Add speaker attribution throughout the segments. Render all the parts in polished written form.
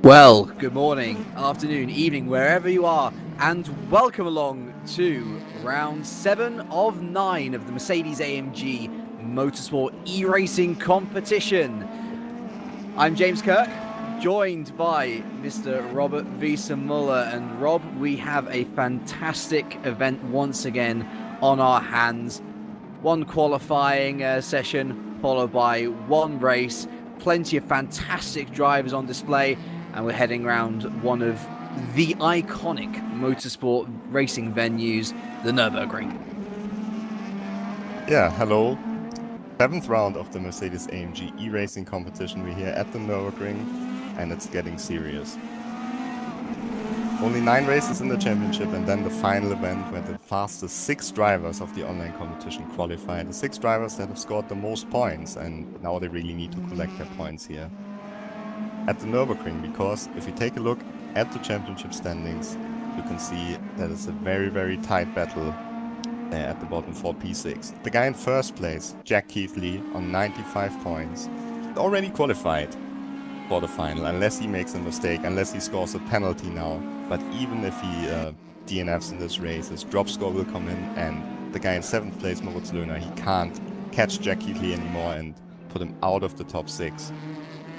Speaker 1: Well, good morning, afternoon, evening, wherever you are, and welcome along to round 7 of 9 of the Mercedes AMG Motorsport eRacing competition. I'm James Kirk, joined by Mr. Robert Wiesenmuller, and Rob, we have a fantastic event once again on our hands. One qualifying session followed by one race, plenty of fantastic drivers on display, and we're heading around one of the iconic motorsport racing venues, the Nürburgring.
Speaker 2: Yeah, hello. 7th round of the Mercedes AMG eRacing competition. We're here at the Nürburgring and it's getting serious. Only 9 races in the championship and then the final event where the fastest 6 drivers of the online competition qualify. The 6 drivers that have scored the most points, and now they really need to collect their points here at the Nürburgring, because if you take a look at the championship standings, you can see that it's a very, very tight battle at the bottom for P6. The guy in first place, Jack Keithley, on 95 points, already qualified for the final, unless he makes a mistake, unless he scores a penalty now. But even if he DNFs in this race, his drop score will come in, and the guy in 7th place, Moritz Löhner, he can't catch Jack Keithley anymore and put him out of the top 6.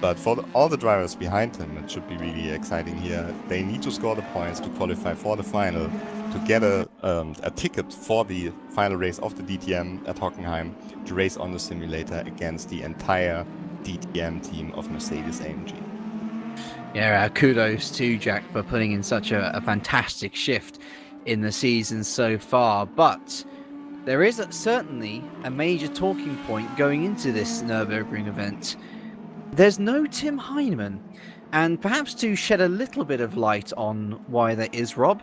Speaker 2: But for all the drivers behind him, it should be really exciting here. They need to score the points to qualify for the final, to get a ticket for the final race of the DTM at Hockenheim, to race on the simulator against the entire DTM team of Mercedes AMG.
Speaker 1: Yeah, kudos to Jack for putting in such a fantastic shift in the season so far. But there is certainly a major talking point going into this Nürburgring event. There's no Tim Heinemann, and perhaps to shed a little bit of light on why that is, Rob,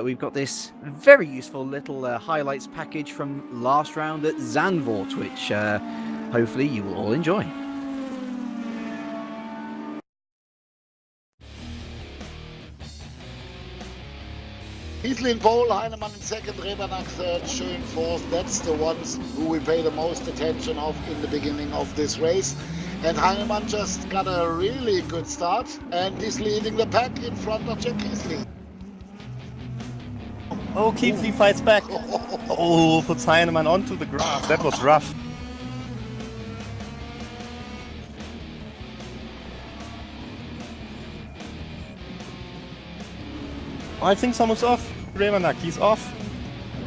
Speaker 1: we've got this very useful little highlights package from last round at Zandvoort, which hopefully you will all enjoy.
Speaker 3: Keithley in pole, Heinemann in second, Rebernack third, Schön fourth. That's the ones who we pay the most attention of in the beginning of this race. And Heinemann just got a really good start and he's leading the pack in front of Jack Keithley.
Speaker 2: Oh, Keithley fights back. Oh, puts Heinemann onto the grass. That was rough. I think someone's off. Rebernack, he's off.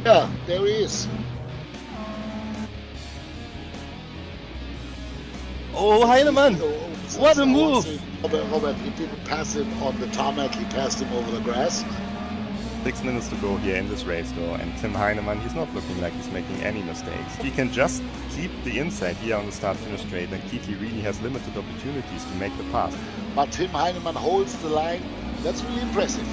Speaker 3: Yeah, there he is.
Speaker 2: Oh, Heinemann! What a move!
Speaker 3: Robert, he didn't pass him on the tarmac, he passed him over the grass.
Speaker 2: 6 minutes to go here in this race though, and Tim Heinemann, he's not looking like he's making any mistakes. He can just keep the inside here on the start-finish straight, and Keithley really has limited opportunities to make the pass.
Speaker 3: But Tim Heinemann holds the line. That's really impressive.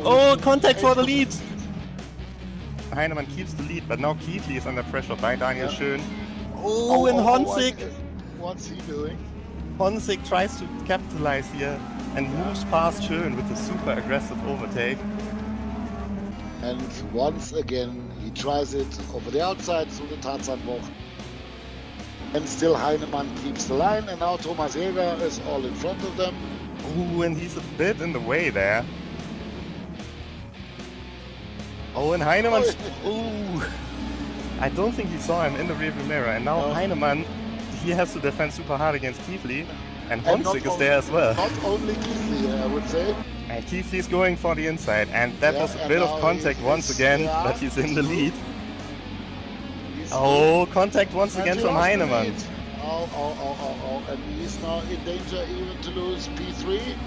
Speaker 2: Oh, contact for the lead! Heinemann keeps the lead, but now Keithley is under pressure by Daniel Schön. Oh, and Honzig!
Speaker 3: What's he doing?
Speaker 2: Honzig tries to capitalize here and moves past Schön with a super aggressive overtake.
Speaker 3: And once again, he tries it over the outside through the Tarzanbruch. And still Heinemann keeps the line, and now Thomas Jäger is all in front of them.
Speaker 2: Oh, and he's a bit in the way there. Oh, and Heinemann, ooh, I don't think he saw him in the rearview mirror, and now Heinemann, he has to defend super hard against Keithley, and Honzig is there as well.
Speaker 3: Not only Keithley, I would say.
Speaker 2: And Keithley is going for the inside, and that was a bit of contact once again, but he's in the lead. Oh, contact once again from Heinemann.
Speaker 3: Oh, and he's now in danger even to lose P3.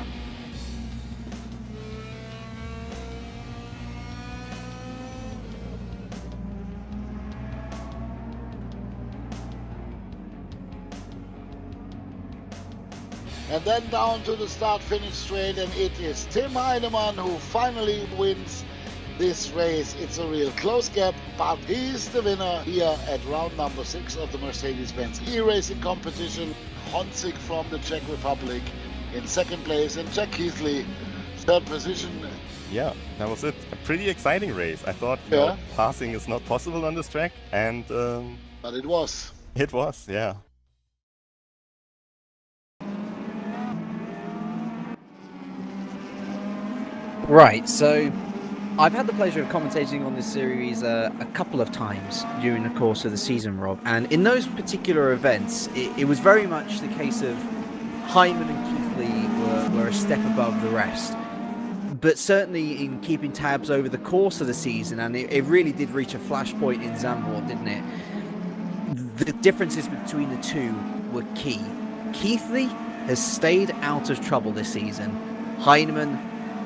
Speaker 3: And then down to the start-finish straight, and it is Tim Heinemann who finally wins this race. It's a real close gap, but he's the winner here at round number 6 of the Mercedes-Benz eRacing competition. Honzig from the Czech Republic in second place, and Jack Keithley third position.
Speaker 2: Yeah, that was it. A pretty exciting race. I thought you know, passing is not possible on this track, and
Speaker 3: but it was.
Speaker 2: It was, yeah.
Speaker 1: Right, so I've had the pleasure of commentating on this series a couple of times during the course of the season, Rob, and in those particular events, it was very much the case of Hyman and Keithley were a step above the rest. But certainly in keeping tabs over the course of the season, and it really did reach a flashpoint in Zandvoort, didn't it? The differences between the two were key. Keithley has stayed out of trouble this season. Heinemann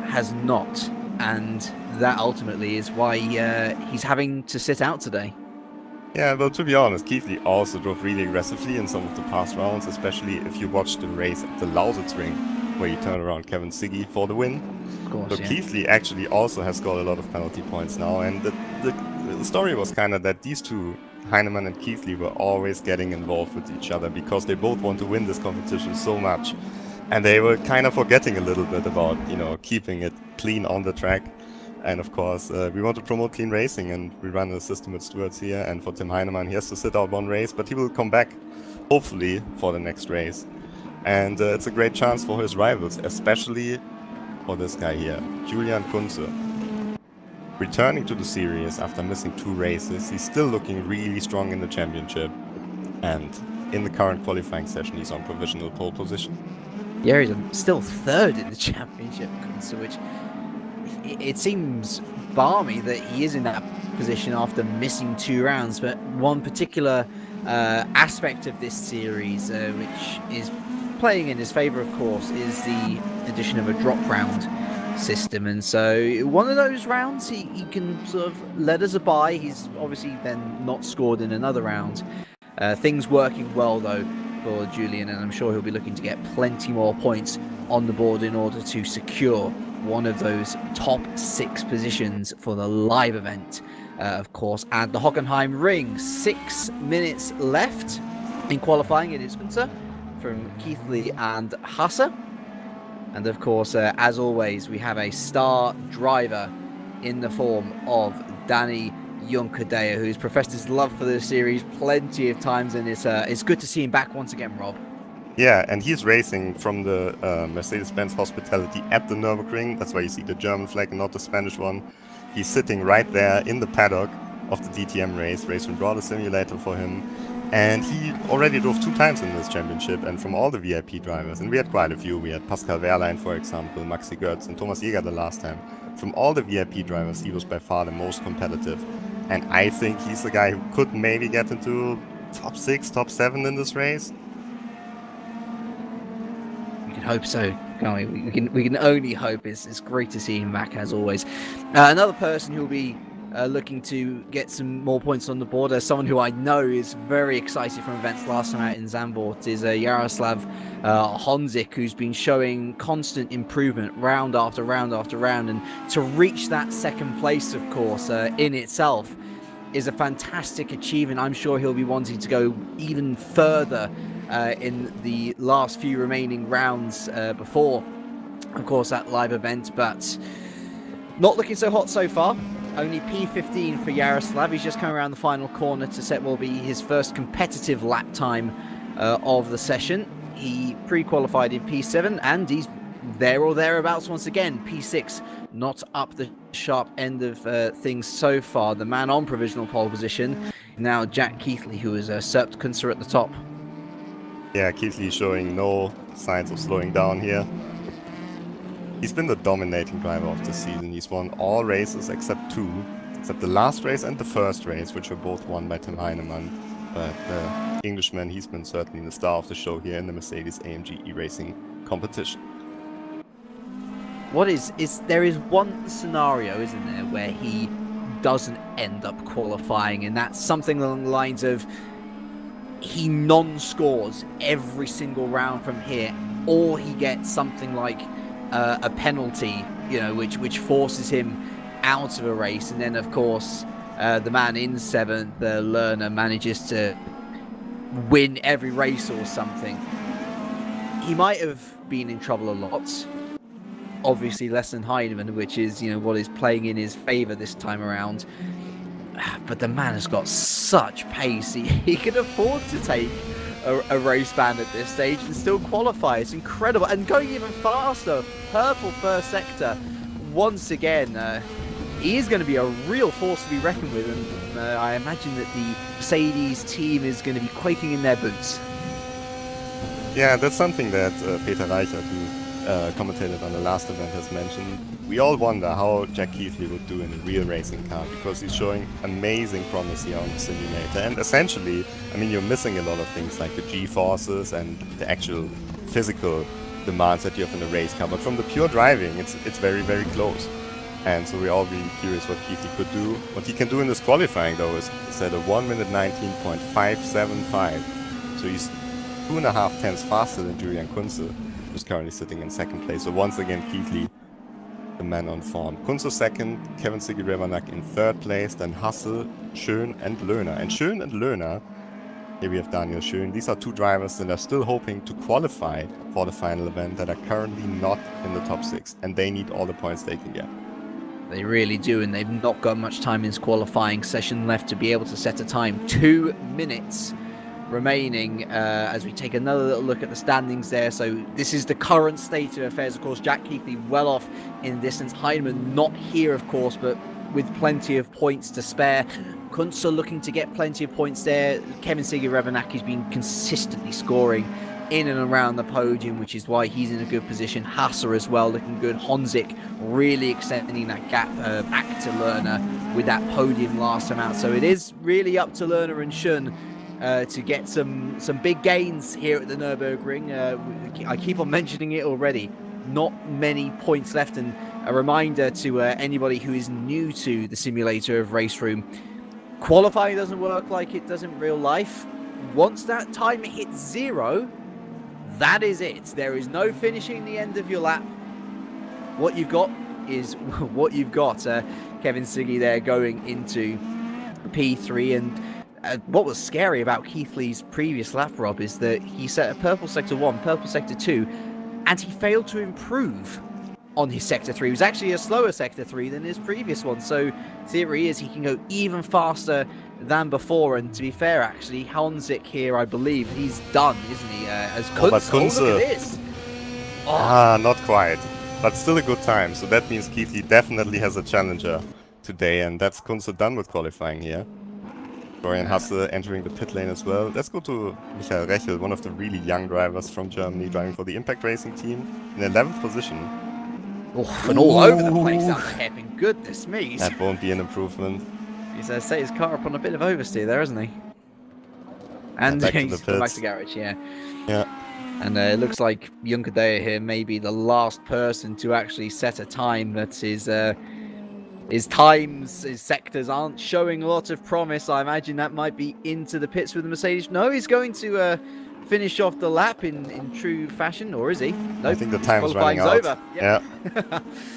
Speaker 1: has not, and that ultimately is why he's having to sit out today.
Speaker 2: Yeah, well, to be honest, Keithley also drove really aggressively in some of the past rounds, especially if you watched the race at the Lausitz-Ring, where he turned around Kevin Siggy for the win.
Speaker 1: Of course,
Speaker 2: so
Speaker 1: yeah.
Speaker 2: Keithley actually also has got a lot of penalty points now, and the story was kind of that these two, Heinemann and Keithley, were always getting involved with each other because they both want to win this competition so much. And they were kind of forgetting a little bit about, you know, keeping it clean on the track. And of course, we want to promote clean racing, and we run a system with stewards here. And for Tim Heinemann, he has to sit out one race, but he will come back, hopefully, for the next race. And it's a great chance for his rivals, especially for this guy here, Julian Kunze. Returning to the series after missing 2 races, he's still looking really strong in the championship. And in the current qualifying session, he's on provisional pole position.
Speaker 1: Yeah, he's still third in the championship, which it seems balmy that he is in that position after missing 2 rounds. But one particular aspect of this series, which is playing in his favour, of course, is the addition of a drop round system. And so one of those rounds he can sort of let us by. He's obviously then not scored in another round. Things working well, though, for Julian, and I'm sure he'll be looking to get plenty more points on the board in order to secure one of those top 6 positions for the live event, of course, at the Hockenheim Ring. 6 minutes left in qualifying. It is Spencer from Keithley and Hasse. And of course, as always, we have a star driver in the form of Danny Junkadea, who's professed his love for the series plenty of times, and it's good to see him back once again, Rob.
Speaker 2: Yeah, and he's racing from the Mercedes-Benz hospitality at the Nürburgring. That's why you see the German flag and not the Spanish one. He's sitting right there in the paddock of the DTM race. Racing brought a simulator for him. And he already drove 2 times in this championship, and from all the VIP drivers, and we had quite a few. We had Pascal Wehrlein, for example, Maxi Götz, and Thomas Jäger the last time. From all the VIP drivers, he was by far the most competitive. And I think he's the guy who could maybe get into top 6, top 7 in this race.
Speaker 1: We can hope so, can't we? We can only hope. It's great to see him back, as always. Another person who'll be looking to get some more points on the board, someone who I know is very excited from events last time out in Zandvoort, is Jaroslav Honzik, who's been showing constant improvement round after round after round, and to reach that second place, of course, in itself is a fantastic achievement. I'm sure he'll be wanting to go even further in the last few remaining rounds before, of course, that live event, but not looking so hot so far. Only P15 for Jaroslav. He's just coming around the final corner to set what will be his first competitive lap time of the session. He pre-qualified in P7, and he's there or thereabouts once again. P6, not up the sharp end of things so far. The man on provisional pole position, now Jack Keithley, who is Serpt Kunzer at the top.
Speaker 2: Yeah, Keithley showing no signs of slowing down here. He's been the dominating driver of the season. He's won all races except 2, except the last race and the first race, which were both won by Tim Heinemann. But the Englishman, he's been certainly the star of the show here in the Mercedes AMG eRacing competition.
Speaker 1: There is one scenario, isn't there, where he doesn't end up qualifying, and that's something along the lines of he non-scores every single round from here, or he gets something like a penalty, which forces him out of a race, and then of course the man in 7th, Lerner, manages to win every race or something. He might have been in trouble a lot, obviously less than Heinemann, which is, what is playing in his favour this time around. But the man has got such pace. He can afford to take a race ban at this stage and still qualify. It's incredible. And going even faster, purple first sector, once again, he is going to be a real force to be reckoned with. And I imagine that the Mercedes team is going to be quaking in their boots.
Speaker 2: Yeah, that's something that Peter Reichert, who commentated on the last event, has mentioned. We all wonder how Jack Keithley would do in a real racing car, because he's showing amazing promise here on the simulator. And essentially, I mean, you're missing a lot of things like the G-forces and the actual physical demands that you have in a race car. But from the pure driving, it's very, very close. And so we're all really curious what Keithley could do. What he can do in this qualifying, though, is at a 1 minute 19.575. So he's 2.5 tenths faster than Julian Kunze, who's currently sitting in second place. So once again, Keithley, the man on form. Kunze second, Kevin Siggy-Revanak in third place, then Hasse, Schön and Löhner. And Schön and Löhner, here we have Daniel Schön. These are two drivers that are still hoping to qualify for the final event that are currently not in the top 6. And they need all the points they can get.
Speaker 1: They really do, and they've not got much time in this qualifying session left to be able to set a time. 2 minutes remaining as we take another little look at the standings there. So this is the current state of affairs. Of course, Jack Keithley well off in the distance. Heinemann not here, of course, but with plenty of points to spare. Kunze looking to get plenty of points there. Kevin Siggy-Revanak has been consistently scoring in and around the podium, which is why he's in a good position. Hasse as well looking good. Honzik really extending that gap back to Lerner with that podium last time out. So it is really up to Lerner and Schön to get some big gains here at the Nürburgring. I keep on mentioning it already. Not many points left, and a reminder to anybody who is new to the simulator of Race Room, qualifying doesn't work like it does in real life. Once that time hits 0, that is it. There is no finishing the end of your lap. What you've got is what you've got. Kevin Siggy there going into P3, and what was scary about Keithley's previous lap, Rob, is that he set a purple sector 1, purple sector 2, and he failed to improve on his sector 3. It was actually a slower sector 3 than his previous one. So theory is he can go even faster than before. And to be fair, actually, Honzik here, I believe, he's done, isn't he? As Kunze.
Speaker 2: But Kunze,
Speaker 1: look at this.
Speaker 2: Not quite. But still a good time. So that means Keithley definitely has a challenger today. And that's Kunze done with qualifying here. Florian Hasse entering the pit lane as well. Let's go to Michael Rechel, one of the really young drivers from Germany, driving for the Impact Racing team in 11th position.
Speaker 1: Oh, and all over the place out the hairpin. Goodness me.
Speaker 2: That won't be an improvement.
Speaker 1: He's set his car up on a bit of oversteer there, hasn't he? And he's gone back to garage, yeah.
Speaker 2: Yeah.
Speaker 1: And it looks like Junkadea here may be the last person to actually set a time that his times, his sectors aren't showing a lot of promise. I imagine that might be into the pits with the Mercedes. No, he's going to finish off the lap in true fashion, or is he? No,
Speaker 2: I think the time's running out.
Speaker 1: Over. Yep.
Speaker 2: Yeah.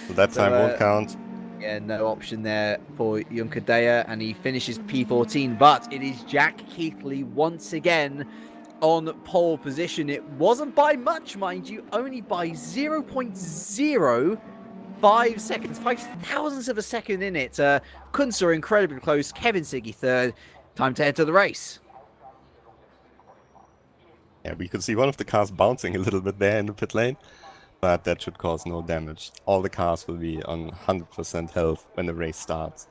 Speaker 2: So that time won't count.
Speaker 1: Yeah, no option there for Junkadea, and he finishes P14. But it is Jack Keithley once again on pole position. It wasn't by much, mind you, only by 0.05 seconds, 0.005 of a second in it. Kunze incredibly close, Kevin Siggy third. Time to enter the race.
Speaker 2: Yeah, we could see one of the cars bouncing a little bit there in the pit lane, but that should cause no damage. All the cars will be on 100% health when the race starts.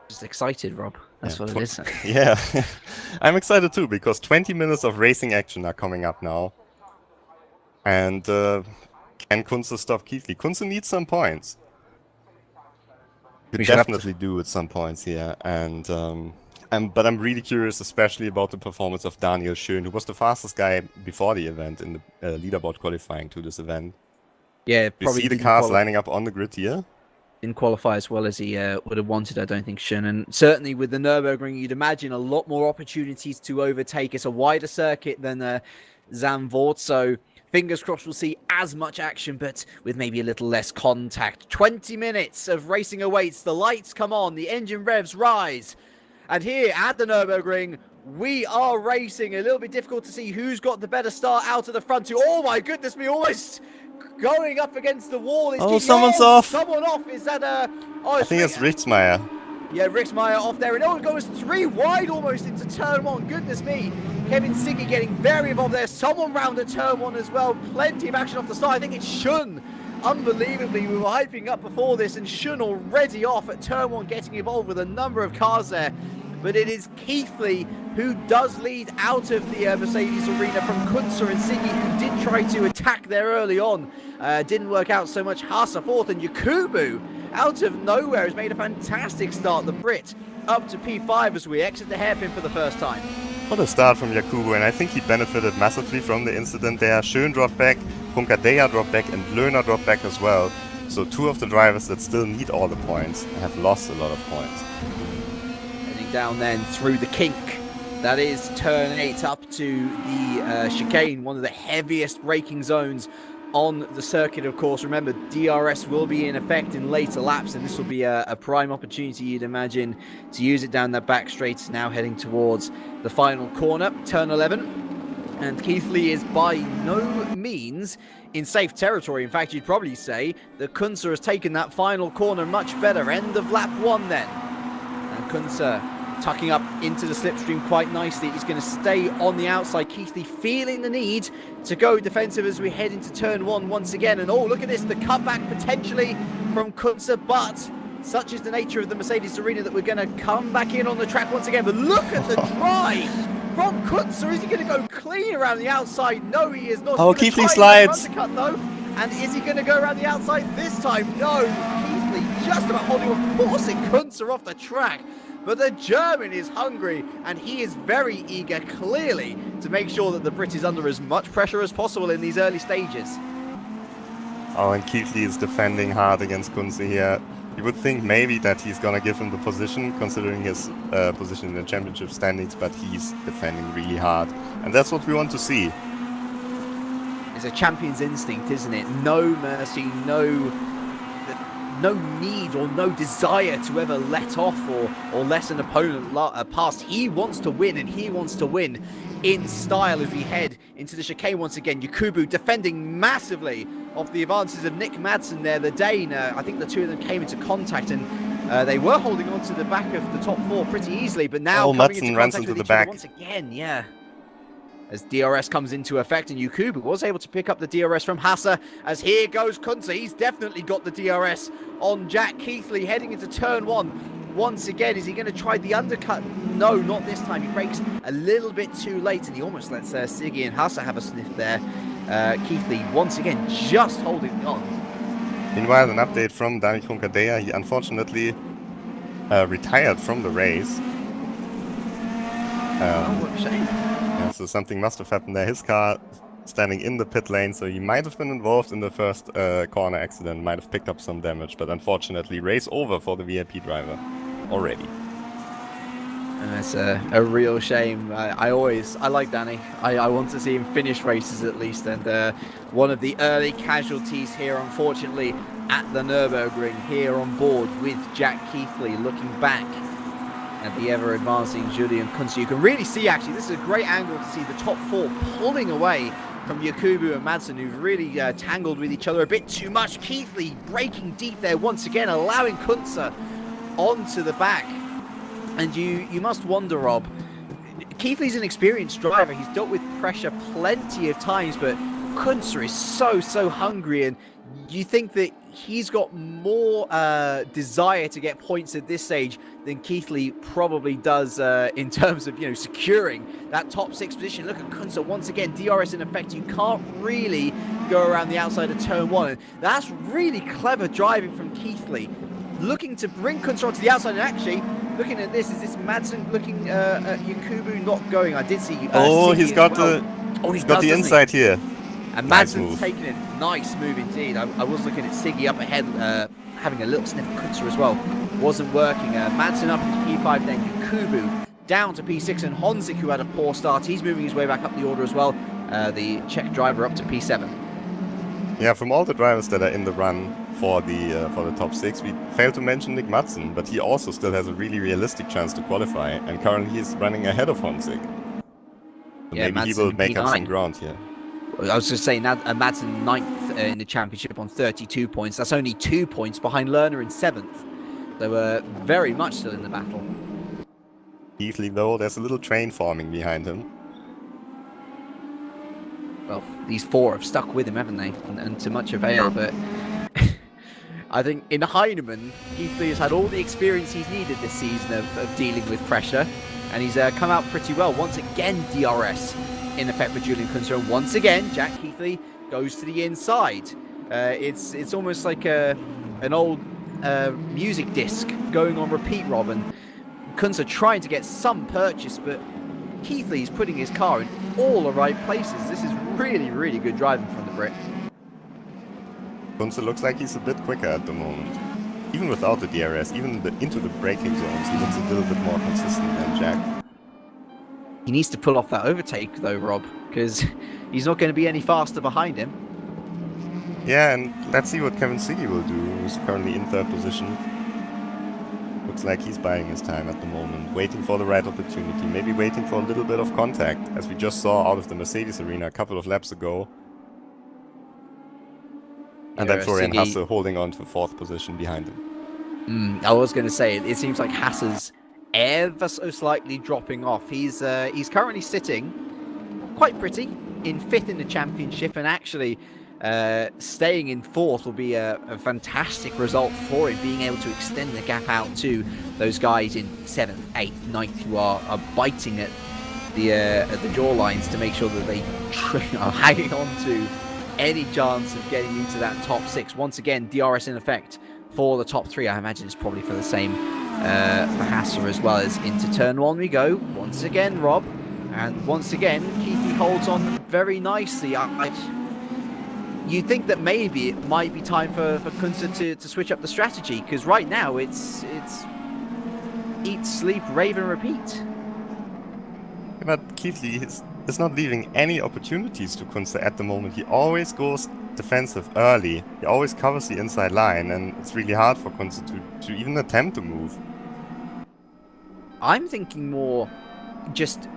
Speaker 1: Just excited, Rob. That's what it is.
Speaker 2: Yeah, I'm excited too, because 20 minutes of racing action are coming up now. And can Kunze stop Keithley? Kunze needs some points. Could definitely do with some points here. But I'm really curious, especially about the performance of Daniel Schön, who was the fastest guy before the event in the leaderboard qualifying to this event.
Speaker 1: Yeah,
Speaker 2: probably. You see the cars lining up on the grid here?
Speaker 1: Didn't qualify as well as he would have wanted, I don't think, Schön. And certainly with the Nürburgring, you'd imagine a lot more opportunities to overtake. It's a wider circuit than Zandvoort, so fingers crossed we'll see as much action, but with maybe a little less contact. 20 minutes of racing awaits. The lights come on, the engine revs rise. And here at the Nürburgring, we are racing. A little bit difficult to see who's got the better start out of the front two. Oh my goodness me, almost going up against the wall. It's
Speaker 2: Oh, someone's off.
Speaker 1: Someone off. Is that
Speaker 2: I think it's Ritzmeier.
Speaker 1: Yeah, Ritzmeier off there, and it goes 3 wide almost into turn 1. Goodness me. Kevin Siggy getting very involved there. Someone round at turn 1 as well. Plenty of action off the start. I think it's Shun. Unbelievably, we were hyping up before this, and Shun already off at turn 1, getting involved with a number of cars there. But it is Keithley who does lead out of the Mercedes arena from Kunzer and Siggy, who did try to attack there early on. Didn't work out so much. Haase fourth, and Yakubu, out of nowhere, has made a fantastic start. The Brit up to P5 as we exit the hairpin for the first time.
Speaker 2: What a start from Yakubu, and I think he benefited massively from the incident there. Schön dropped back, Kunkadea dropped back, and Löhner dropped back as well. So 2 of the drivers that still need all the points have lost a lot of points.
Speaker 1: Heading down then through the kink. That is turn 8 up to the chicane, one of the heaviest braking zones on the circuit, of course. Remember, DRS will be in effect in later laps, and this will be a prime opportunity, you'd imagine, to use it down that back straight. Now heading towards the final corner, turn 11. And Keithley is by no means in safe territory. In fact, you'd probably say that Kunzer has taken that final corner much better. End of lap 1 then. And Kunzer tucking up into the slipstream quite nicely. He's going to stay on the outside. Keithley feeling the need to go defensive as we head into turn 1 once again. And oh, look at this, the cutback potentially from Kunzer, but such is the nature of the Mercedes arena that we're going to come back in on the track once again. But look at the drive from Kunzer. Is he going to go clean around the outside? No, he is not.
Speaker 2: Oh, Keithley slides.
Speaker 1: Undercut, though. And is he going to go around the outside this time? No, Keithley just about holding on, forcing Kunzer off the track. But the German is hungry, and he is very eager, clearly, to make sure that the Brit is under as much pressure as possible in these early stages.
Speaker 2: Oh, and Keithley is defending hard against Kunze here. You would think maybe that he's gonna give him the position, considering his position in the championship standings, but he's defending really hard. And that's what we want to see.
Speaker 1: It's a champion's instinct, isn't it? No mercy, no need or no desire to ever let off or let an opponent pass. He wants to win, and he wants to win in style as we head into the chicane once again. Yakubu defending massively off the advances of Nick Madsen there, the Dane. I think the two of them came into contact, and they were holding on to the back of the top 4 pretty easily, but now
Speaker 2: Madsen runs into the back
Speaker 1: once again, yeah. As DRS comes into effect, and Yakubu was able to pick up the DRS from Haase, as here goes Kunze. He's definitely got the DRS on Jack Keithley heading into turn 1. Once again, is he going to try the undercut? No, not this time. He brakes a little bit too late, and he almost lets Siggy and Haase have a sniff there. Keithley, once again, just holding on.
Speaker 2: Meanwhile, an update from Dani Kunkadea. He unfortunately retired from the race.
Speaker 1: Oh, what a shame.
Speaker 2: Yeah, so something must have happened there. His car standing in the pit lane, so he might have been involved in the first corner accident, might have picked up some damage, but unfortunately race over for the VIP driver already.
Speaker 1: And it's a real shame. I like Danny. I want to see him finish races at least, and one of the early casualties here, unfortunately, at the Nürburgring, here on board with Jack Keithley, looking back at the ever-advancing Julian Kunze. You can really see, actually, this is a great angle to see the top 4 pulling away from Yakubu and Madsen, who've really tangled with each other a bit too much. Keithley breaking deep there once again, allowing Kunze onto the back. And you must wonder, Rob, Keithley's an experienced driver. He's dealt with pressure plenty of times, but Kunze is so hungry, and you think that he's got more desire to get points at this stage than Keithley probably does in terms of, securing that top 6 position. Look at Kunze once again, DRS in effect. You can't really go around the outside of turn 1, and that's really clever driving from Keithley, looking to bring Kunze onto the outside. And actually, looking at this, is this Madsen looking at Yakubu not going? I did see.
Speaker 2: He's got the inside here.
Speaker 1: And Madsen's taking it. Nice move indeed. I was looking at Siggy up ahead, having a little sniff of Kunze as well. Wasn't working. Madsen up into P5, then Yakubu down to P6, and Honzik, who had a poor start, he's moving his way back up the order as well. The Czech driver up to P7.
Speaker 2: Yeah, from all the drivers that are in the run for the top 6, we failed to mention Nick Madsen, but he also still has a really realistic chance to qualify, and currently he's running ahead of Honzik. So
Speaker 1: yeah,
Speaker 2: maybe
Speaker 1: Madsen
Speaker 2: he will make
Speaker 1: P9.
Speaker 2: up some ground here.
Speaker 1: I was just saying that Madsen 9th in the championship on 32 points. That's only 2 points behind Lerner in 7th. They were very much still in the battle.
Speaker 2: Keithley, though, there's a little train forming behind him.
Speaker 1: Well, these 4 have stuck with him, haven't they? And to much avail, but I think in Heinemann, Keithley has had all the experience he's needed this season of dealing with pressure, and he's come out pretty well. Once again, DRS in effect for Julian Kunzer, and once again, Jack Keithley goes to the inside. It's almost like an old music disc going on repeat, Rob, and Kunzer trying to get some purchase, but Keithley's putting his car in all the right places. This is really, really good driving from the Brit.
Speaker 2: Kunze looks like he's a bit quicker at the moment. Even without the DRS, even into the braking zones, he looks a little bit more consistent than Jack.
Speaker 1: He needs to pull off that overtake though, Rob, because he's not going to be any faster behind him.
Speaker 2: Yeah, and let's see what Kevin Siggy will do, who's currently in 3rd position. Looks like he's biding his time at the moment, waiting for the right opportunity, maybe waiting for a little bit of contact, as we just saw out of the Mercedes arena a couple of laps ago. And then Florian Hasse holding on to 4th position behind him.
Speaker 1: I was going to say, it seems like Hasse's ever so slightly dropping off. He's currently sitting quite pretty in 5th in the championship, and actually staying in 4th will be a fantastic result for him, being able to extend the gap out to those guys in 7th, 8th, 9th who are biting at the jaw lines to make sure that they are hanging on to any chance of getting into that top 6. Once again, DRS in effect for the top 3. I imagine it's probably for the same for Hasse as well. As into turn 1 we go once again, Rob, and once again Keithley holds on very nicely. You'd think that maybe it might be time for Kunze to switch up the strategy, because right now it's eat, sleep, rave and repeat.
Speaker 2: But Keithley is not leaving any opportunities to Kunze at the moment. He always goes defensive early. He always covers the inside line, and it's really hard for Kunze to even attempt to move.
Speaker 1: I'm thinking more just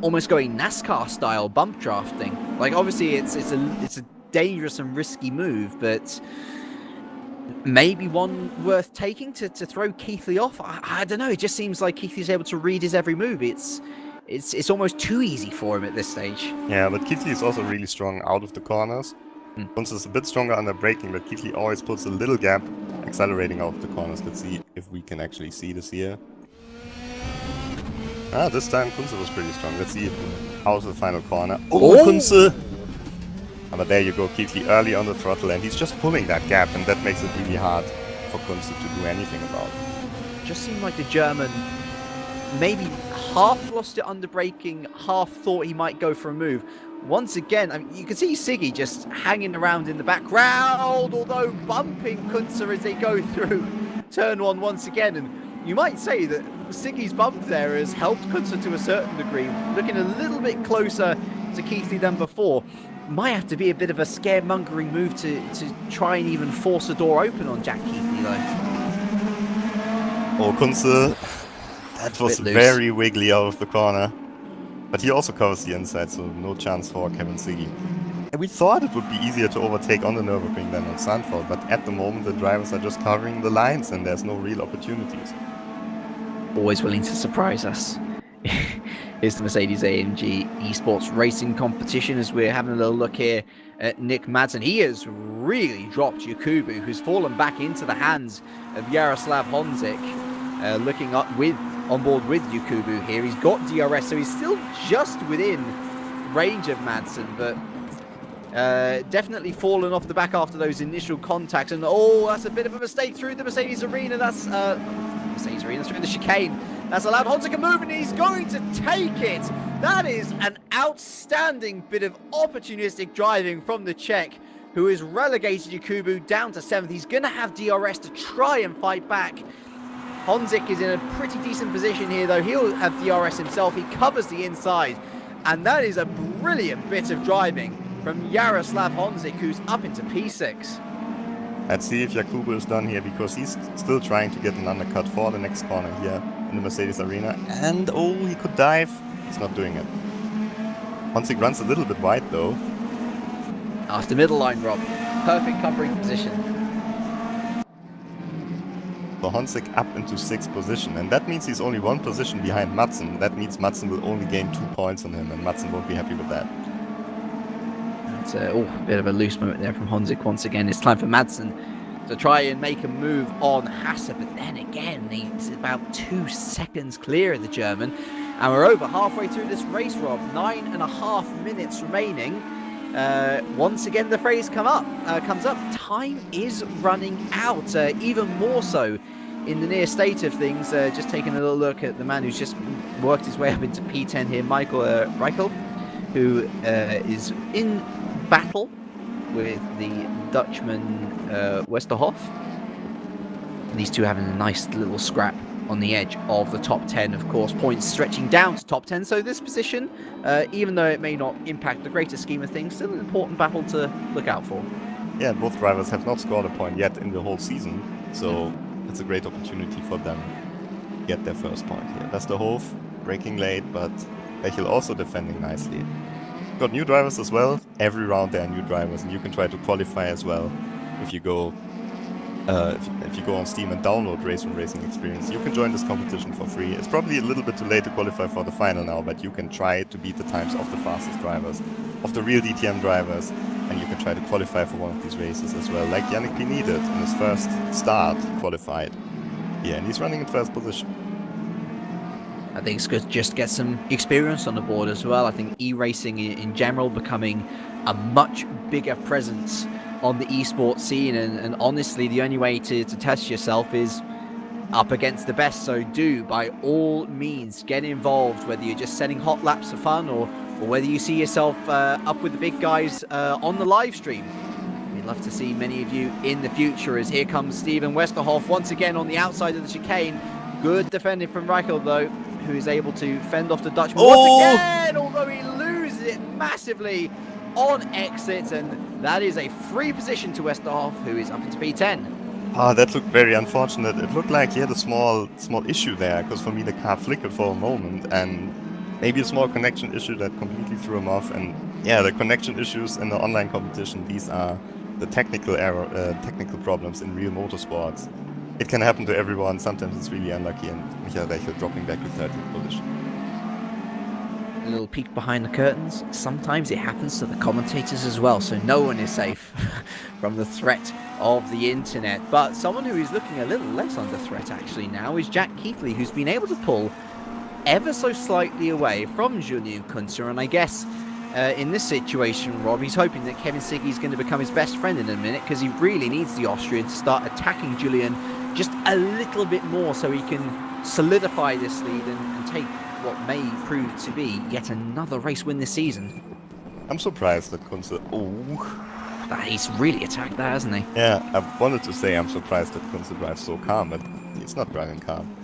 Speaker 1: almost going NASCAR style bump drafting. Like, obviously it's a dangerous and risky move, but maybe one worth taking to throw Keithley off. I don't know. It just seems like Keithley's able to read his every move. It's almost too easy for him at this stage.
Speaker 2: Yeah, but Keithley is also really strong out of the corners. Kunze is a bit stronger under braking, but Keithley always puts a little gap accelerating out of the corners. Let's see if we can actually see this here. This time Kunze was pretty strong. Let's see how's the final corner. Oh, Kunze! But there you go, Keithley early on the throttle, and he's just pulling that gap, and that makes it really hard for Kunze to do anything about it.
Speaker 1: Just seemed like the German maybe half lost it under braking, half thought he might go for a move. Once again, I mean, you can see Siggy just hanging around in the background, although bumping Kunze as they go through turn 1 once again. And you might say that Siggy's bump there has helped Kunze to a certain degree, looking a little bit closer to Keithley than before. Might have to be a bit of a scaremongering move to try and even force a door open on Jack Keithley, though.
Speaker 2: Oh, Kunze, that was very wiggly out of the corner. But he also covers the inside, so no chance for Kevin Siggy. And we thought it would be easier to overtake on the Nürburgring than on Zandvoort, but at the moment the drivers are just covering the lines and there's no real opportunities.
Speaker 1: Always willing to surprise us. Here's the Mercedes AMG eSports racing competition as we're having a little look here at Nick Madsen. He has really dropped Yakubu, who's fallen back into the hands of Jaroslav Honzik, looking up on board with Yakubu here. He's got DRS, so he's still just within range of Madsen, but definitely fallen off the back after those initial contacts. And oh, that's a bit of a mistake through the Mercedes arena. That's Mercedes arena through the chicane. That's allowed Honzik to move, and he's going to take it. That is an outstanding bit of opportunistic driving from the Czech, who has relegated Yakubu down to 7th. He's going to have DRS to try and fight back. Honzik is in a pretty decent position here, though. He'll have DRS himself. He covers the inside, and that is a brilliant bit of driving from Jaroslav Honzik, who's up into P6.
Speaker 2: Let's see if Yakubu is done here, because he's still trying to get an undercut for the next corner here in the Mercedes arena. And oh, he could dive. He's not doing it. Honzik runs a little bit wide though.
Speaker 1: After middle line, Rob. Perfect covering position.
Speaker 2: So Honzik up into 6th position, and that means he's only 1 position behind Madsen. That means Madsen will only gain 2 points on him, and Madsen won't be happy with that.
Speaker 1: That's a bit of a loose moment there from Honzik once again. It's time for Madsen to try and make a move on Hasse, but then again, he's about 2 seconds clear of the German. And we're over halfway through this race, Rob. 9.5 minutes remaining. Once again, the phrase comes up. Time is running out, even more so in the near state of things. Just taking a little look at the man who's just worked his way up into P10 here, Michael Reichel, who is in battle with the Dutchman Westerhoff. And these two having a nice little scrap on the edge of the top 10, of course, points stretching down to top 10. So this position, even though it may not impact the greater scheme of things, still an important battle to look out for.
Speaker 2: Yeah, both drivers have not scored a point yet in the whole season, so it's a great opportunity for them to get their first point here. Westerhoff braking late, but Reichel also defending nicely. Got new drivers as well. Every round there are new drivers, and you can try to qualify as well if you go if you go on Steam and download Race Room Racing Experience. You can join this competition for free. It's probably a little bit too late to qualify for the final now, but you can try to beat the times of the fastest drivers, of the real DTM drivers, and you can try to qualify for one of these races as well, like Yannick Piney did in his first start, qualified. Yeah, and he's running in first position.
Speaker 1: I think it's good to just get some experience on the board as well. I think eRacing in general becoming a much bigger presence on the esports scene, and honestly, the only way to test yourself is up against the best. So do, by all means, get involved, whether you're just setting hot laps for fun or whether you see yourself up with the big guys on the live stream. We'd love to see many of you in the future, as here comes Steven Westerhoff once again on the outside of the chicane. Good defending from Reichel, though, who is able to fend off the Dutchman once again, although he loses it massively on exit, and that is a free position to Westerhoff, who is up into P10.
Speaker 2: Ah, that looked very unfortunate. It looked like he had a small issue there, because for me the car flickered for a moment, and maybe a small connection issue that completely threw him off. And yeah, the connection issues in the online competition, these are the technical problems in real motorsports. It can happen to everyone. Sometimes it's really unlucky, and Michael Reichel dropping back to 13th position.
Speaker 1: A little peek behind the curtains. Sometimes it happens to the commentators as well, so no one is safe from the threat of the internet. But someone who is looking a little less under threat actually now is Jack Keithley, who's been able to pull ever so slightly away from Julian Kunter. And I guess in this situation, Rob, he's hoping that Kevin Siggy is going to become his best friend in a minute, because he really needs the Austrian to start attacking Julian just a little bit more so he can solidify this lead and take what may prove to be yet another race win this season.
Speaker 2: I'm surprised that Kunze...
Speaker 1: He's really attacked that, hasn't he?
Speaker 2: Yeah, I wanted to say I'm surprised that Kunze drives so calm, but he's not driving calm.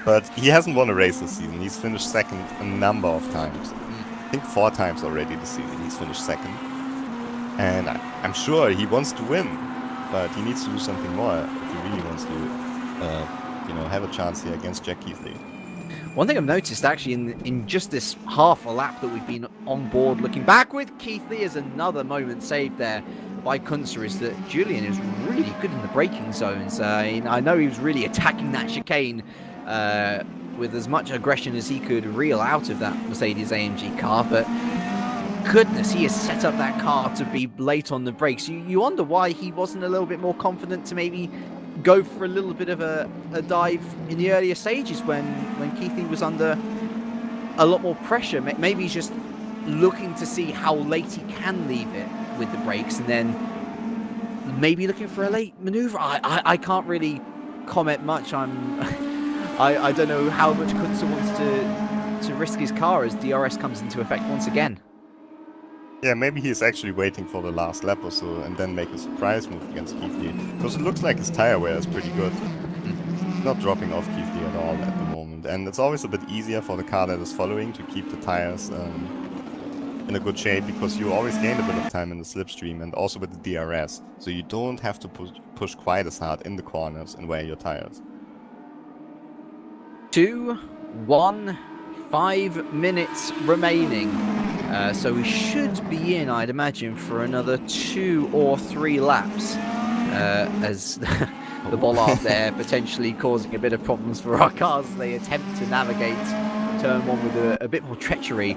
Speaker 2: But he hasn't won a race this season. He's finished second a number of times. I think 4 times already this season he's finished second. And I'm sure he wants to win, but he needs to do something more if he really wants to have a chance here against Jack Keithley.
Speaker 1: One thing I've noticed actually in just this half a lap that we've been on board looking back with Keithley, is another moment saved there by Kunze, is that Julian is really good in the braking zones. I know he was really attacking that chicane with as much aggression as he could reel out of that Mercedes AMG car, but goodness, he has set up that car to be late on the brakes. You wonder why he wasn't a little bit more confident to maybe go for a little bit of a dive in the earlier stages when Keithley was under a lot more pressure. Maybe he's just looking to see how late he can leave it with the brakes, and then maybe looking for a late maneuver. I can't really comment much. I don't know how much Kunze wants to risk his car as DRS comes into effect once again.
Speaker 2: Yeah, maybe he's actually waiting for the last lap or so and then make a surprise move against Keithley, because it looks like his tire wear is pretty good. Not dropping off Keithley at all at the moment, and it's always a bit easier for the car that is following to keep the tires in a good shape, because you always gain a bit of time in the slipstream and also with the DRS, so you don't have to push quite as hard in the corners and wear your tires.
Speaker 1: 2, 1, 5 minutes remaining. So we should be in, I'd imagine, for another 2 or 3 laps, as the bollard there potentially causing a bit of problems for our cars. They attempt to navigate turn 1 with a bit more treachery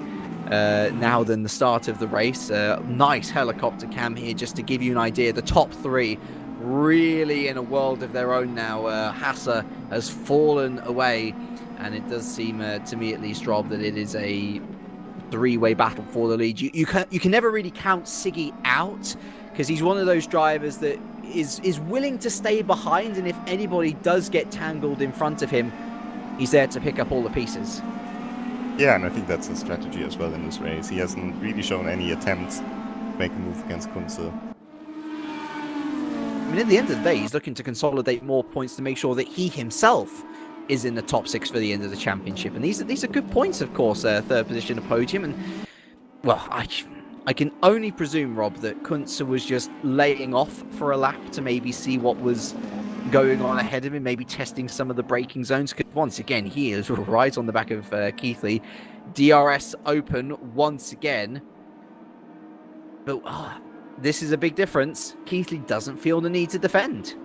Speaker 1: now than the start of the race. Nice helicopter cam here just to give you an idea. The top 3 really in a world of their own now. Hasser has fallen away, and it does seem to me at least, Rob, that it is a 3-way battle for the lead. You can never really count Siggy out, because he's one of those drivers that is willing to stay behind, and if anybody does get tangled in front of him, he's there to pick up all the pieces.
Speaker 2: Yeah, and I think that's a strategy as well in this race. He hasn't really shown any attempts to make a move against Kunze.
Speaker 1: I mean, at the end of the day, he's looking to consolidate more points to make sure that he himself is in the top 6 for the end of the championship. And these are good points, of course, 3rd position of podium. And, well, I can only presume, Rob, that Kunze was just laying off for a lap to maybe see what was going on ahead of him, maybe testing some of the braking zones. Because once again, he is right on the back of Keithley. DRS open once again. But this is a big difference. Keithley doesn't feel the need to defend.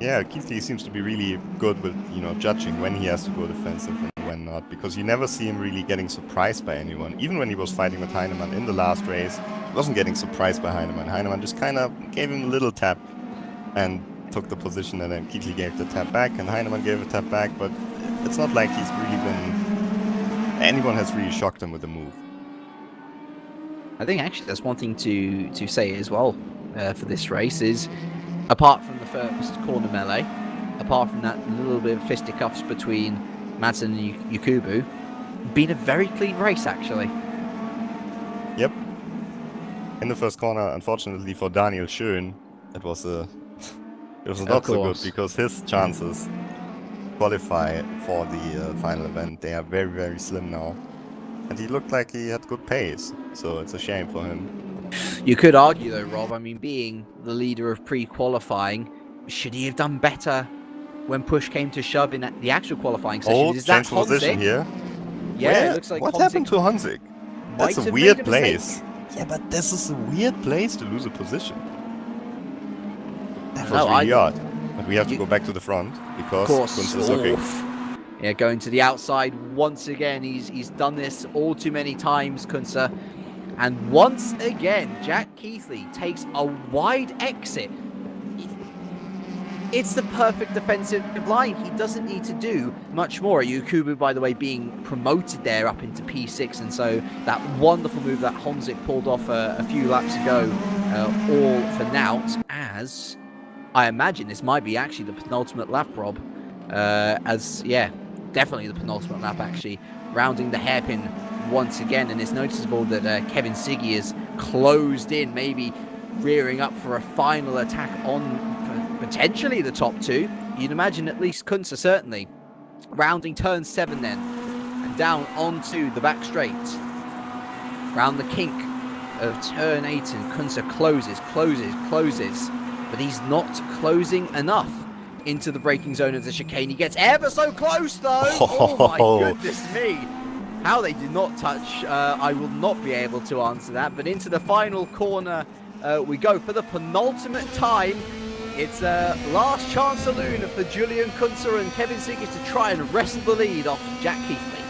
Speaker 2: Yeah, Keithley seems to be really good with, judging when he has to go defensive and when not, because you never see him really getting surprised by anyone. Even when he was fighting with Heinemann in the last race, he wasn't getting surprised by Heinemann. Heinemann just kind of gave him a little tap and took the position, and then Keithley gave the tap back and Heinemann gave a tap back, but it's not like he's really anyone has really shocked him with the move.
Speaker 1: I think actually that's one thing to say as well for this race is, apart from the first corner melee, apart from that little bit of fisticuffs between Madsen and Yakubu, been a very clean race actually.
Speaker 2: Yep. In the first corner, unfortunately for Daniel Schön, it was not so good, because his chances to qualify for the final event, they are very, very slim now. And he looked like he had good pace, so it's a shame for him.
Speaker 1: You could argue though, Rob, I mean, being the leader of pre-qualifying, should he have done better when push came to shove in the actual qualifying session? Is that
Speaker 2: change position here?
Speaker 1: Yeah, it looks like
Speaker 2: what happened to Honzik? That's a weird place. Yeah, but this is a weird place to lose a position. That was really odd. But we have to go back to the front, because Kunze is looking.
Speaker 1: Yeah, going to the outside once again. He's done this all too many times, Kunze. And once again, Jack Keithley takes a wide exit. It's the perfect defensive line. He doesn't need to do much more. Yakubu, by the way, being promoted there up into P6. And so that wonderful move that Honzik pulled off a few laps ago, all for naught, as I imagine this might be actually the penultimate lap, Rob. Definitely the penultimate lap, actually. Rounding the hairpin once again, and it's noticeable that Kevin Siggy is closed in, maybe rearing up for a final attack on potentially the top 2. You'd imagine at least Kunze, certainly. Rounding turn 7 then, and down onto the back straight. Round the kink of turn 8, and Kunze closes, but he's not closing enough into the braking zone of the chicane. He gets ever so close though. Oh my goodness me. How they did not touch, I will not be able to answer that. But into the final corner we go for the penultimate time. It's last chance saloon for Julian Kunze and Kevin Siggy to try and wrestle the lead off Jack Keithley.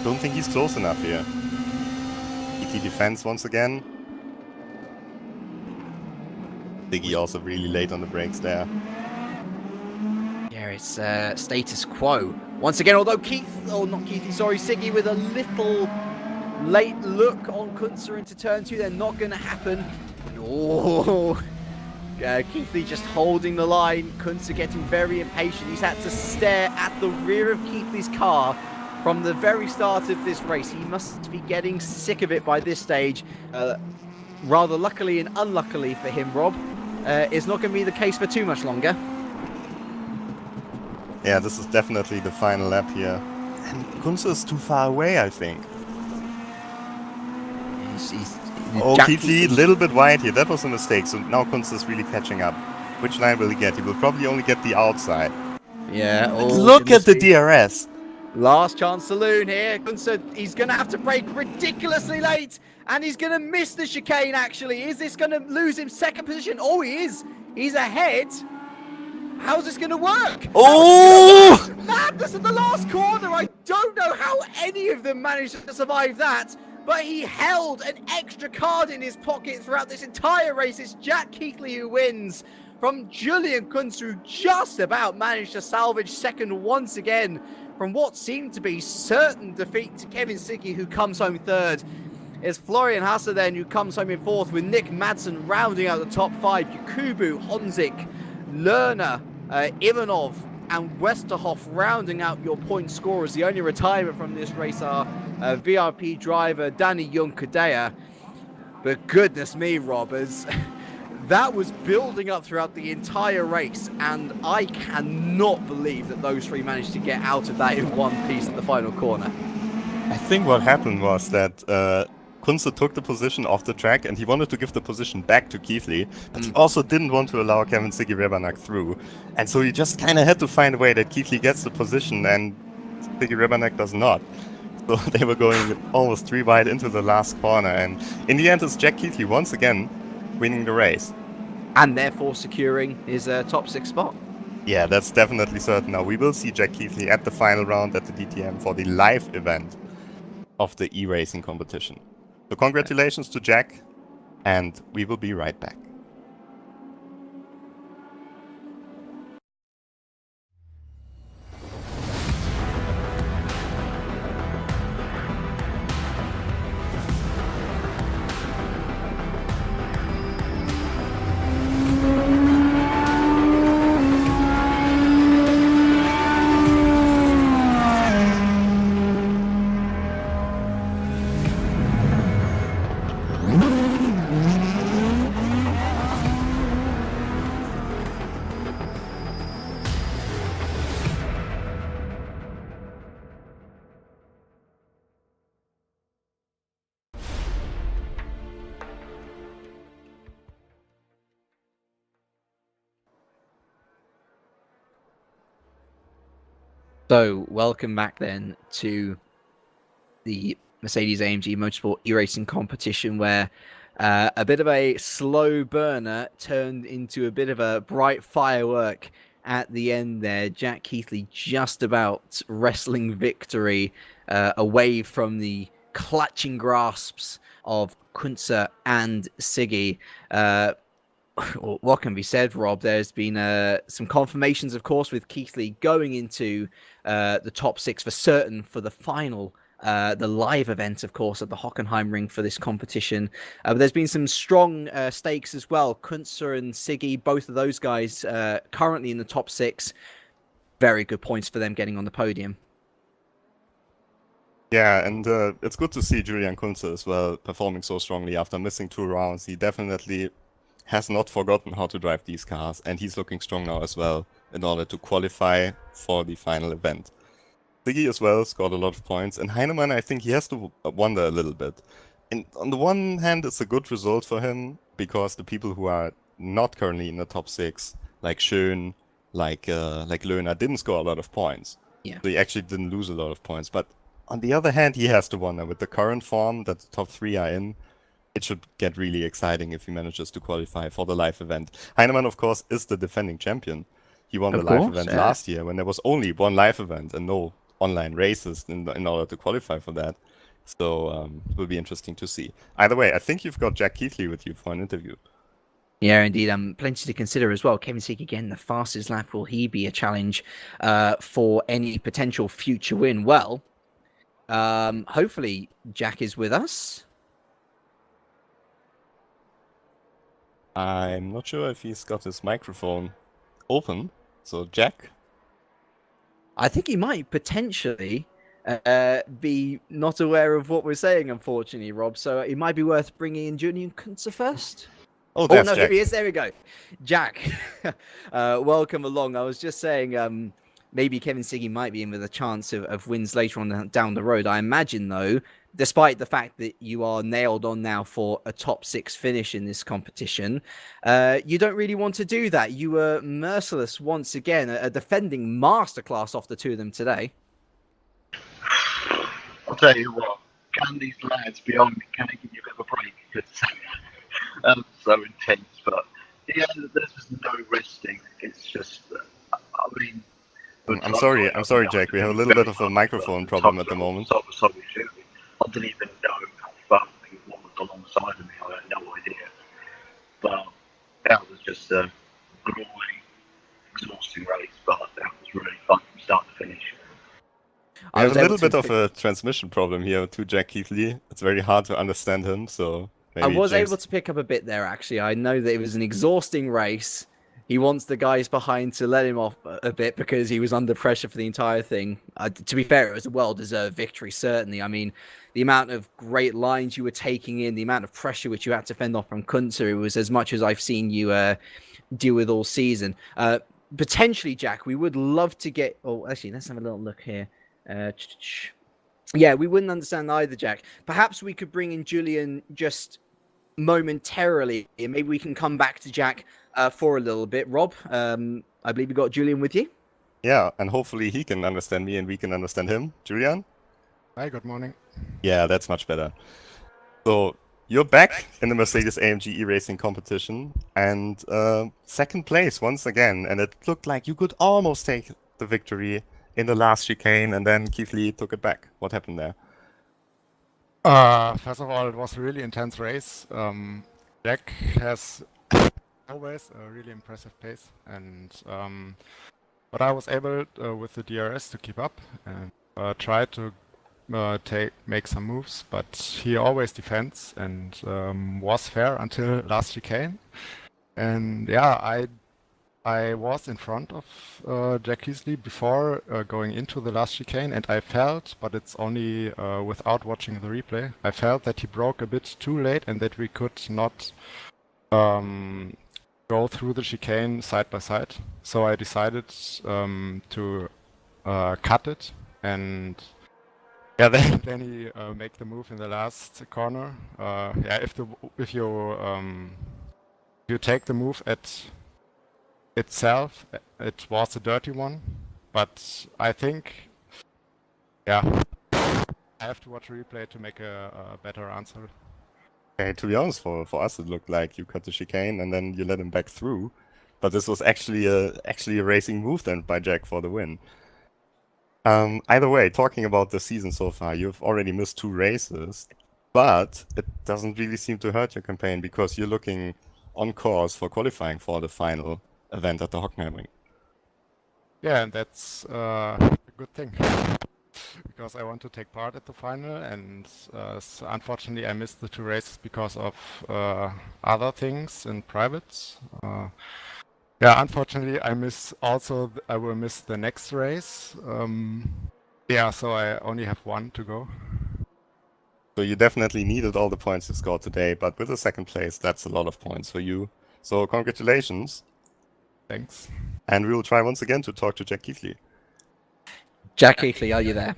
Speaker 2: Don't think he's close enough here. Keithley defense once again. Siggy also really late on the brakes there.
Speaker 1: Yeah, it's status quo. Once again, although Siggy with a little late look on Kunze into turn 2, they're not going to happen. Oh, Keithley just holding the line. Kunze getting very impatient. He's had to stare at the rear of Keithley's car from the very start of this race. He must be getting sick of it by this stage. Rather luckily and unluckily for him, Rob, it's not going to be the case for too much longer.
Speaker 2: Yeah, this is definitely the final lap here. And Kunze is too far away, I think. Keithley, a little bit wide here. That was a mistake. So now Kunze is really catching up. Which line will he get? He will probably only get the outside.
Speaker 1: Yeah.
Speaker 2: Look at the DRS.
Speaker 1: Last chance saloon here. Kunze, he's going to have to brake ridiculously late, and he's going to miss the chicane, actually. Is this going to lose him second position? Oh, he is. He's ahead. How's this going to work?
Speaker 2: Oh!
Speaker 1: Madness at the last corner. I don't know how any of them managed to survive that, but he held an extra card in his pocket throughout this entire race. It's Jack Keighley who wins from Julian Kunze, who just about managed to salvage second once again from what seemed to be certain defeat to Kevin Siggy, who comes home third. It's Florian Hasse then who comes home in fourth, with Nick Madsen rounding out the top five. Yakubu, Honzik, Lerner, Ivanov and Westerhoff rounding out your point scorers. The only retirement from this race are VRP driver Danny Junkadea. But goodness me, Robbers, that was building up throughout the entire race, and I cannot believe that those three managed to get out of that in one piece at the final corner.
Speaker 2: I think what happened was that Kunze took the position off the track, and he wanted to give the position back to Keighley, but he also didn't want to allow Kevin Siggy Rebanak through. And so he just kind of had to find a way that Keighley gets the position and Siggy Rebanak does not. So they were going almost 3 wide into the last corner, and in the end it's Jack Keighley once again winning the race.
Speaker 1: And therefore securing his top 6 spot.
Speaker 2: Yeah, that's definitely certain. Now we will see Jack Keighley at the final round at the DTM for the live event of the eRacing competition. So congratulations to Jack, and we will be right back.
Speaker 1: So, welcome back then to the Mercedes AMG Motorsport eRacing competition, where a bit of a slow burner turned into a bit of a bright firework at the end there. Jack Keighley just about wrestling victory away from the clutching grasps of Kunze and Siggy. What can be said, Rob? There's been some confirmations, of course, with Keighley going into the top 6 for certain for the final, the live event, of course, at the Hockenheim Ring for this competition. But there's been some strong stakes as well. Kunze and Siggy, both of those guys currently in the top 6. Very good points for them getting on the podium.
Speaker 2: Yeah, and it's good to see Julian Kunze as well performing so strongly after missing 2 rounds. He definitely has not forgotten how to drive these cars, and he's looking strong now as well in order to qualify for the final event. Siggy as well scored a lot of points, and Heinemann, I think he has to wonder a little bit. And on the one hand, it's a good result for him, because the people who are not currently in the top 6, like Schön, like Lerner, didn't score a lot of points.
Speaker 1: Yeah.
Speaker 2: So he actually didn't lose a lot of points. But on the other hand, he has to wonder, with the current form that the top 3 are in, it should get really exciting if he manages to qualify for the live event. Heinemann, of course, is the defending champion. He won the live event last year when there was only one live event and no online races in order to qualify for that. So it will be interesting to see. Either way, I think you've got Jack Keighley with you for an interview.
Speaker 1: Yeah, indeed. Plenty to consider as well. Kevin Siggy again, the fastest lap. Will he be a challenge for any potential future win? Well, hopefully Jack is with us.
Speaker 2: I'm not sure if he's got his microphone open. So, Jack?
Speaker 1: I think he might potentially be not aware of what we're saying, unfortunately, Rob. So it might be worth bringing in Julian Kunze first.
Speaker 2: Oh, that's
Speaker 1: no,
Speaker 2: Jack.
Speaker 1: Here he is. There we go. Jack, welcome along. I was just saying maybe Kevin Siggy might be in with a chance of wins later on down the road. I imagine, though, despite the fact that you are nailed on now for a top 6 finish in this competition, you don't really want to do that. You were merciless once again, a defending masterclass off the 2 of them today.
Speaker 4: tell you what, can these lads behind me, can they give you a bit of a break? Because so intense, but yeah, there's just no resting. It's just, I mean,
Speaker 2: I'm sorry, Jack. We have a little bit of a microphone problem at the moment.
Speaker 4: I didn't even know how far it was alongside of me. I had no idea. But that was just a grueling, exhausting race, but that was really fun from start to finish.
Speaker 2: I have a little bit of a transmission problem here to Jack Keithley. It's very hard to understand him, so maybe
Speaker 1: I was able to pick up a bit there, actually. I know that it was an exhausting race. He wants the guys behind to let him off a bit because he was under pressure for the entire thing. To be fair, it was a well-deserved victory, certainly. I mean, the amount of great lines you were taking in, the amount of pressure which you had to fend off from Kunter, it was as much as I've seen you deal with all season. Potentially, Jack, we would love to get... Oh, actually, let's have a little look here. Yeah, we wouldn't understand either, Jack. Perhaps we could bring in Julian just momentarily, and maybe we can come back to Jack for a little bit. Rob, I believe you got Julian with you.
Speaker 2: Yeah, and hopefully he can understand me and we can understand him. Julian?
Speaker 5: Hi, good morning.
Speaker 2: Yeah, that's much better. So, you're back in the Mercedes AMG eRacing competition, and second place once again, and it looked like you could almost take the victory in the last chicane, and then Keithley took it back. What happened there?
Speaker 5: First of all, it was a really intense race. Jack has always a really impressive pace, and but I was able with the DRS to keep up and try to make some moves, but he always defends and was fair until last chicane. And yeah, I was in front of Jack Keithley before going into the last chicane, and I felt, but it's only without watching the replay, I felt that he broke a bit too late and that we could not go through the chicane side by side. So I decided to cut it, and yeah, then he make the move in the last corner. Yeah, if you take the move at itself, it was a dirty one, but I think, yeah, I have to watch a replay to make a better answer.
Speaker 2: Okay, to be honest, for us it looked like you cut the chicane and then you let him back through, but this was actually a racing move then by Jack for the win. Either way, talking about the season so far, you've already missed 2 races, but it doesn't really seem to hurt your campaign because you're looking on course for qualifying for the final event at the Hockenheimring.
Speaker 5: Yeah, and that's a good thing because I want to take part at the final, and so unfortunately I missed the 2 races because of other things in private. Yeah, unfortunately I will miss the next race. Yeah, so I only have 1 to go.
Speaker 2: So you definitely needed all the points you scored today, but with a second place, that's a lot of points for you. So congratulations.
Speaker 5: Thanks.
Speaker 2: And we will try once again to talk to Jack Keithley.
Speaker 1: Jack Keithley, are you there?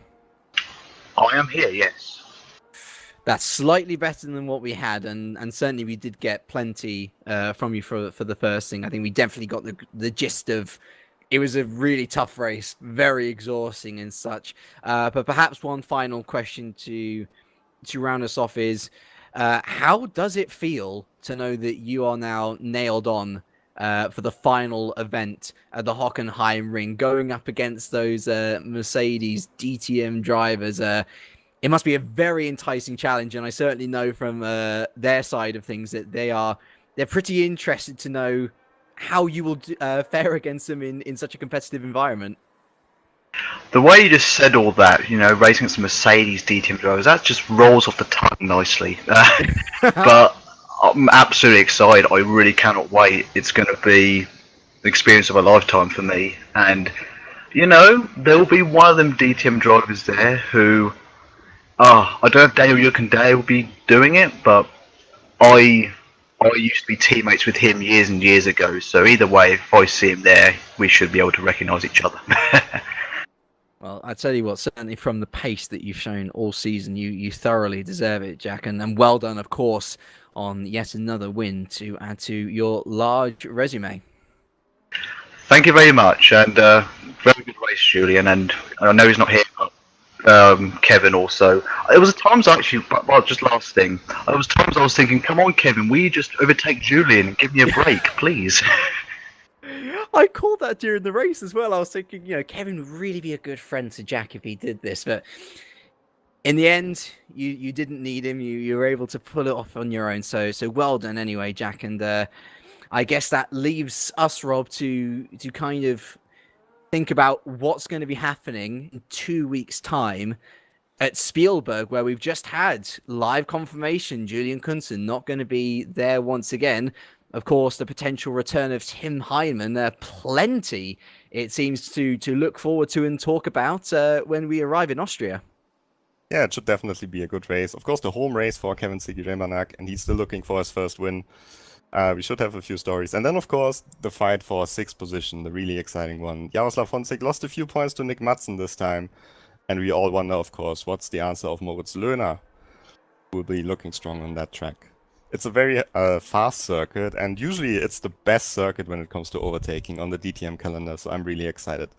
Speaker 4: I am here, yes.
Speaker 1: That's slightly better than what we had, and certainly we did get plenty from you for the first thing. I think we definitely got the gist of it was a really tough race, very exhausting and such. But perhaps one final question to round us off is, how does it feel to know that you are now nailed on for the final event at the Hockenheimring, going up against those Mercedes DTM drivers? It must be a very enticing challenge, and I certainly know from their side of things that they're pretty interested to know how you will fare against them in such a competitive environment.
Speaker 4: The way you just said all that, racing against Mercedes DTM drivers, that just rolls off the tongue nicely. But I'm absolutely excited. I really cannot wait. It's going to be the experience of a lifetime for me. And, there will be one of them DTM drivers there who, I don't know if Daniel Yukandale will be doing it, but I used to be teammates with him years and years ago. So either way, if I see him there, we should be able to recognise each other.
Speaker 1: Well, I tell you what, certainly from the pace that you've shown all season, you thoroughly deserve it, Jack, and well done, of course, on yet another win to add to your large resume.
Speaker 4: Thank you very much, and very good race, Julian. And I know he's not here, but Kevin also. There was times actually, well, just last thing. There was times I was thinking, come on, Kevin, will you just overtake Julian and give me a break, please?
Speaker 1: I called that during the race as well. I was thinking, Kevin would really be a good friend to Jack if he did this, but in the end, you didn't need him. You were able to pull it off on your own. So well done anyway, Jack. And I guess that leaves us, Rob, to kind of think about what's going to be happening in 2 weeks' time at Spielberg, where we've just had live confirmation Julian Kunsen not going to be there once again. Of course, the potential return of Tim Heinemann, plenty, it seems, to look forward to and talk about when we arrive in Austria.
Speaker 2: Yeah, it should definitely be a good race. Of course, the home race for Kevin Siggy-Remannak, and he's still looking for his first win. We should have a few stories. And then, of course, the fight for sixth position, the really exciting one. Jaroslav Honzik lost a few points to Nick Madsen this time. And we all wonder, of course, what's the answer of Moritz Löhner, who will be looking strong on that track. It's a very fast circuit, and usually it's the best circuit when it comes to overtaking on the DTM calendar, so I'm really excited.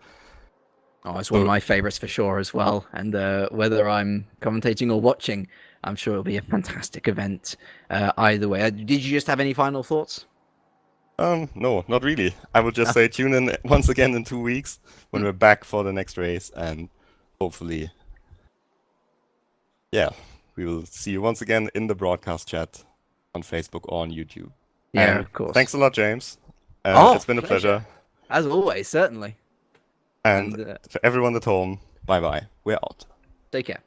Speaker 1: Oh, it's one of my favorites for sure as well. And whether I'm commentating or watching, I'm sure it'll be a fantastic event either way. Did you just have any final thoughts?
Speaker 2: No, not really. I would just say tune in once again in 2 weeks when we're back for the next race, and hopefully, yeah, we will see you once again in the broadcast chat on Facebook or on YouTube.
Speaker 1: Yeah,
Speaker 2: and
Speaker 1: of course.
Speaker 2: Thanks a lot, James. It's been a pleasure.
Speaker 1: As always, certainly.
Speaker 2: And for everyone at home, bye-bye. We're out.
Speaker 1: Take care.